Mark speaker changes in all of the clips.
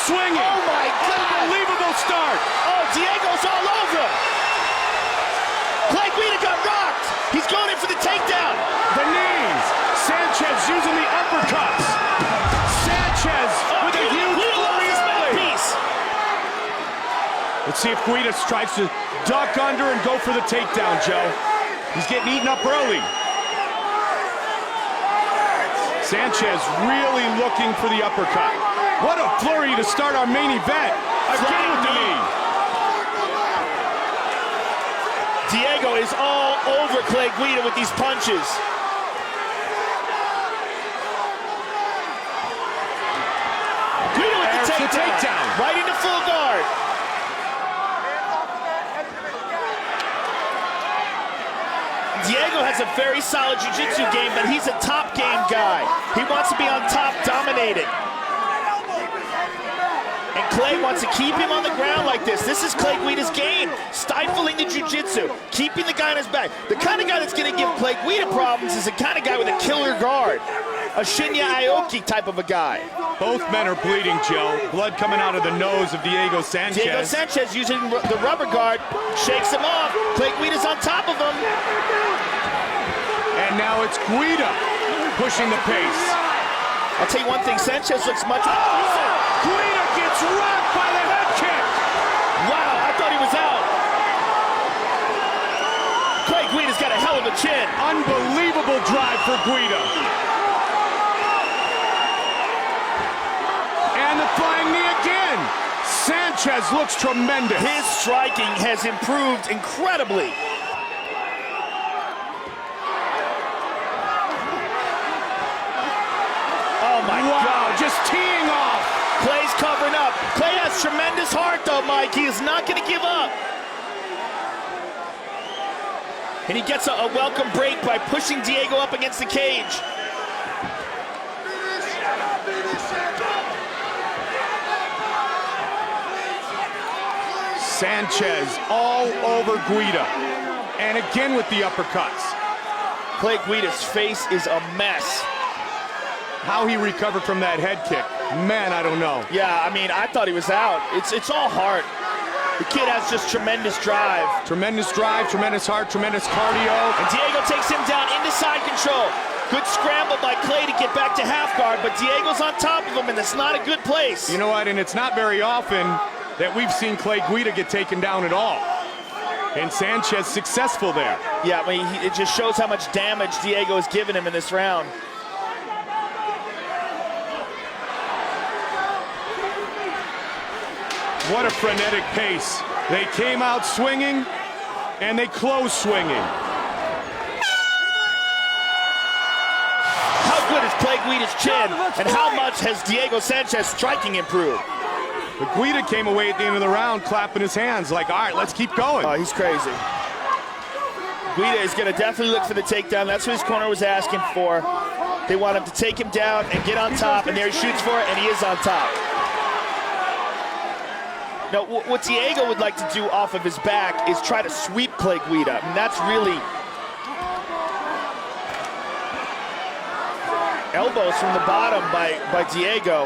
Speaker 1: swinging.
Speaker 2: Oh my God!
Speaker 1: Unbelievable start.
Speaker 2: Oh, Diego's all over him. Clay Guida got rocked. He's going in for the takedown.
Speaker 1: The knees. Sanchez using the uppercuts. Sanchez with a huge flurry of blades. Let's see if Guida tries to duck under and go for the takedown, Joe. He's getting eaten up early. Sanchez really looking for the uppercut. What a flurry to start our main event. Again with the knee.
Speaker 2: Diego is all over Clay Guida with these punches. Guida with the takedown. Right into full guard. Diego has a very solid jiu-jitsu game, but he's a top game guy. He wants to be on top, dominated. And Clay wants to keep him on the ground like this. This is Clay Guida's game. Stifling the jiu-jitsu, keeping the guy on his back. The kind of guy that's going to give Clay Guida problems is the kind of guy with a killer guard. A Shinya Aoki type of a guy.
Speaker 1: Both men are bleeding, Joe. Blood coming out of the nose of Diego Sanchez.
Speaker 2: Diego Sanchez using the rubber guard, shakes him off. Clay Guida's on top of him.
Speaker 1: And now it's Guida pushing the pace.
Speaker 2: I'll tell you one thing, Sanchez looks much...
Speaker 1: Guida gets rocked by the head kick.
Speaker 2: Wow, I thought he was out. Clay Guida's got a hell of a chin.
Speaker 1: Unbelievable drive for Guida. And the flying knee again. Sanchez looks tremendous.
Speaker 2: His striking has improved incredibly. Oh my God,
Speaker 1: just teeing off.
Speaker 2: Clay's covering up. Clay has tremendous heart though, Mike. He is not gonna give up. And he gets a welcome break by pushing Diego up against the cage.
Speaker 1: Sanchez all over Guida. And again with the uppercuts.
Speaker 2: Clay Guida's face is a mess.
Speaker 1: How he recovered from that head kick, man, I don't know.
Speaker 2: Yeah, I mean, I thought he was out. It's all heart. The kid has just tremendous drive.
Speaker 1: Tremendous drive, tremendous heart, tremendous cardio.
Speaker 2: And Diego takes him down into side control. Good scramble by Clay to get back to half guard, but Diego's on top of him, and that's not a good place.
Speaker 1: You know what, and it's not very often that we've seen Clay Guida get taken down at all. And Sanchez successful there.
Speaker 2: Yeah, I mean, it just shows how much damage Diego has given him in this round.
Speaker 1: What a frenetic pace. They came out swinging, and they closed swinging.
Speaker 2: How good is Clay Guida's chin, and how much has Diego Sanchez striking improved?
Speaker 1: But Guida came away at the end of the round clapping his hands like, all right, let's keep going.
Speaker 2: Oh, he's crazy. Guida is going to definitely look for the takedown. That's what his corner was asking for. They want him to take him down and get on top, and there he shoots for it, and he is on top. Now, what Diego would like to do off of his back is try to sweep Clay Guida. I mean, that's really... Elbows from the bottom by Diego.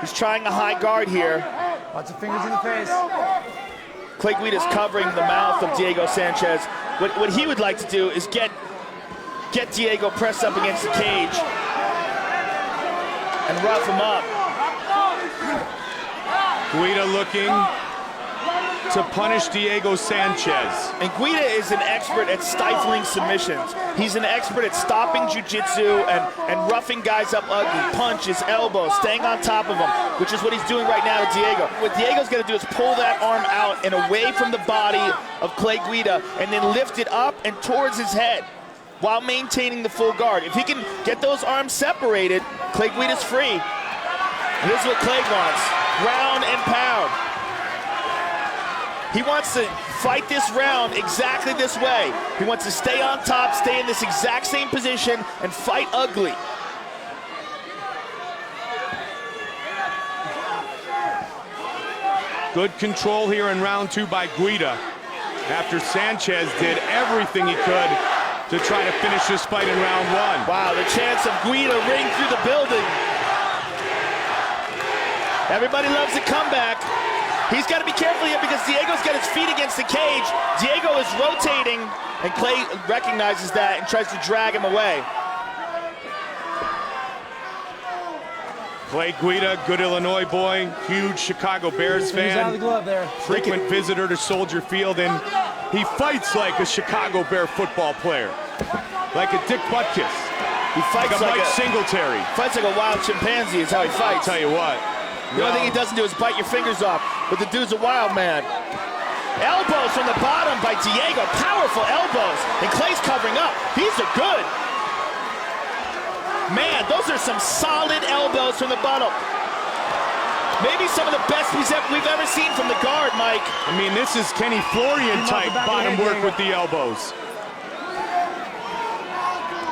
Speaker 2: He's trying a high guard here.
Speaker 3: Lots of fingers in the face.
Speaker 2: Clay Guida's covering the mouth of Diego Sanchez. What he would like to do is get Diego pressed up against the cage and rough him up.
Speaker 1: Guida looking to punish Diego Sanchez.
Speaker 2: And Guida is an expert at stifling submissions. He's an expert at stopping jiu-jitsu and roughing guys up ugly. Punches, elbows, staying on top of them, which is what he's doing right now to Diego. What Diego's gonna do is pull that arm out and away from the body of Clay Guida and then lift it up and towards his head while maintaining the full guard. If he can get those arms separated, Clay Guida's free. And this is what Clay wants. Round and pound. He wants to fight this round exactly this way. He wants to stay on top, stay in this exact same position, and fight ugly.
Speaker 1: Good control here in round two by Guida, after Sanchez did everything he could to try to finish this fight in round one.
Speaker 2: Wow, the chance of Guida ring through the building. Everybody loves a comeback. He's got to be careful here because Diego's got his feet against the cage. Diego is rotating, and Clay recognizes that and tries to drag him away.
Speaker 1: Clay Guida, good Illinois boy, huge Chicago Bears
Speaker 3: He's out of the
Speaker 1: fan,
Speaker 3: glove there.
Speaker 1: frequent visitor to Soldier Field, and he fights like a Chicago Bear football player, like a Dick Butkus,
Speaker 2: He fights
Speaker 1: like a Mike Singletary.
Speaker 2: Fights like a wild chimpanzee is how he fights.
Speaker 1: Tell you what.
Speaker 2: The only thing he doesn't do is bite your fingers off, but the dude's a wild man. Elbows from the bottom by Diego, powerful elbows, and Clay's covering up. These are good. Man, those are some solid elbows from the bottom. Maybe some of the best we've ever seen from the guard, Mike.
Speaker 1: I mean, this is Kenny Florian type bottom work with the elbows.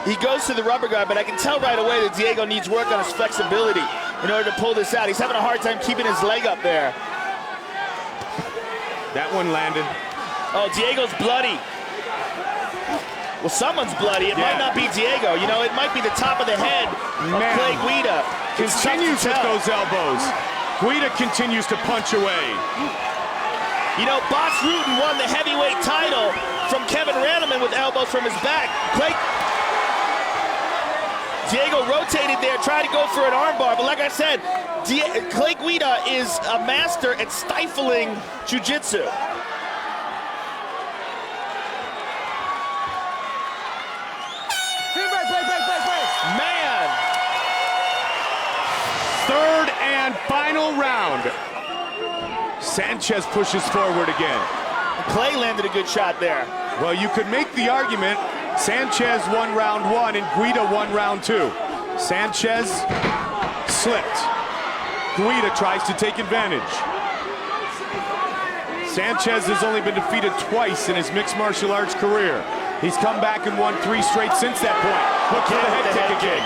Speaker 2: He goes to the rubber guard, but I can tell right away that Diego needs work on his flexibility in order to pull this out. He's having a hard time keeping his leg up there.
Speaker 1: That one landed.
Speaker 2: Oh, Diego's bloody. Well, someone's bloody. It might not be Diego. You know, it might be the top of the head of Clay Guida.
Speaker 1: Continues with those elbows. Guida continues to punch away.
Speaker 2: You know, Boss Rutan won the heavyweight title from Kevin Randleman with elbows from his back. Diego rotated there, tried to go for an armbar, but like I said, Clay Guida is a master at stifling jiu-jitsu. Man!
Speaker 1: Third and final round. Sanchez pushes forward again.
Speaker 2: Clay landed a good shot there.
Speaker 1: Well, you could make the argument Sanchez won round one and Guida won round two. Sanchez slipped. Guida tries to take advantage. Sanchez has only been defeated twice in his mixed martial arts career. He's come back and won 3 straight since that point. Look for the head kick again.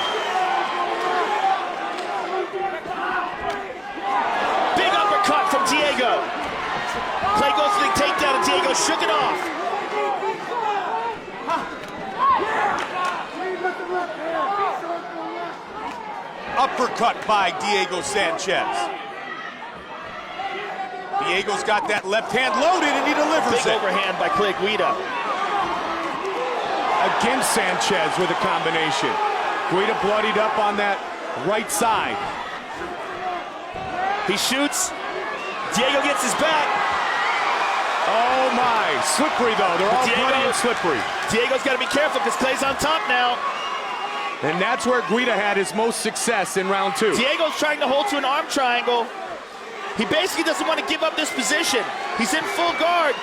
Speaker 2: Big uppercut from Diego. Clay goes to the takedown and Diego shook it off.
Speaker 1: Uppercut by Diego Sanchez. Diego's got that left hand loaded and he delivers
Speaker 2: Big
Speaker 1: it.
Speaker 2: overhand by Clay Guida.
Speaker 1: Against Sanchez with a combination. Guida bloodied up on that right side.
Speaker 2: He shoots. Diego gets his back.
Speaker 1: Oh my, slippery though. They're all bloody and slippery.
Speaker 2: Diego's got to be careful because Clay's on top now.
Speaker 1: And that's where Guida had his most success in round two.
Speaker 2: Diego's trying to hold to an arm triangle. He basically doesn't want to give up this position. He's in full guard.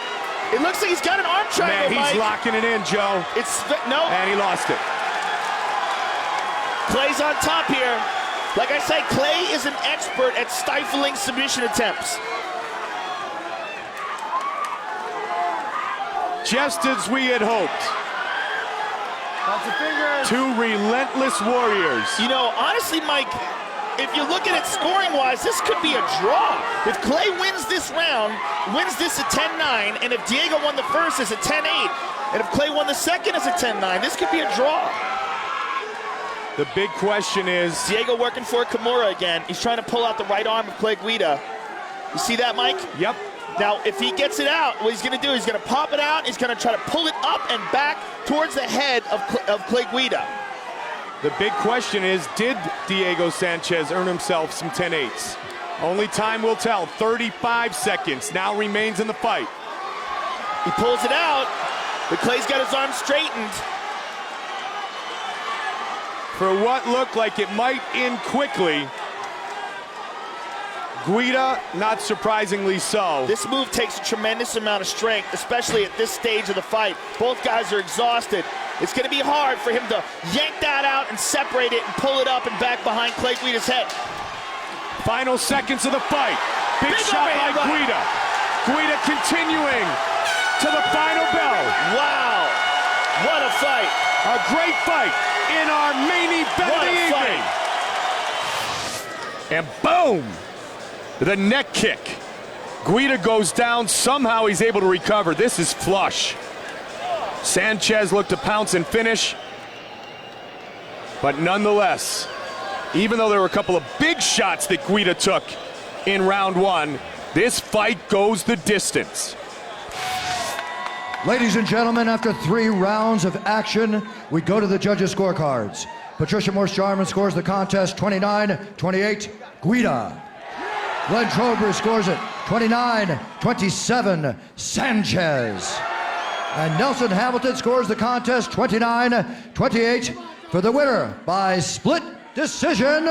Speaker 2: It looks like he's got an arm triangle,
Speaker 1: Man, he's
Speaker 2: Mike.
Speaker 1: locking it in, Joe.
Speaker 2: No.
Speaker 1: And he lost it.
Speaker 2: Clay's on top here. Like I say, Clay is an expert at stifling submission attempts.
Speaker 1: Just as we had hoped.
Speaker 3: Lots of fingers.
Speaker 1: Two relentless warriors.
Speaker 2: You know, honestly, Mike, if you look at it scoring-wise, this could be a draw. If Clay wins this round, wins this at 10-9, and if Diego won the first, it's a 10-8, and if Clay won the second, it's a 10-9, this could be a draw.
Speaker 1: The big question is...
Speaker 2: Diego working for Kimura again. He's trying to pull out the right arm of Clay Guida. You see that, Mike?
Speaker 1: Yep.
Speaker 2: Now, if he gets it out, what he's going to do, he's going to pop it out, he's going to try to pull it up and back towards the head of Clay Guida.
Speaker 1: The big question is, did Diego Sanchez earn himself some 10-8s? Only time will tell. 35 seconds now remains in the fight.
Speaker 2: He pulls it out, but Clay's got his arm straightened.
Speaker 1: For what looked like it might end quickly, Guida, not surprisingly so.
Speaker 2: This move takes a tremendous amount of strength, especially at this stage of the fight. Both guys are exhausted. It's going to be hard for him to yank that out and separate it and pull it up and back behind Clay Guida's head.
Speaker 1: Final seconds of the fight. Big shot by Guida. Guida continuing to the final bell.
Speaker 2: Wow, what a fight.
Speaker 1: A great fight in our main event of the evening. And boom, the neck kick. Guida goes down, somehow he's able to recover. This is flush. Sanchez looked to pounce and finish, but nonetheless, even though there were a couple of big shots that Guida took in round one. This fight goes the distance.
Speaker 4: Ladies and gentlemen, after 3 rounds of action, we go to the judges' scorecards. Patricia Morse-Jarman scores the contest 29-28, Guida. Glenn Trober scores it 29-27, Sanchez. And Nelson Hamilton scores the contest 29-28 for the winner by split decision,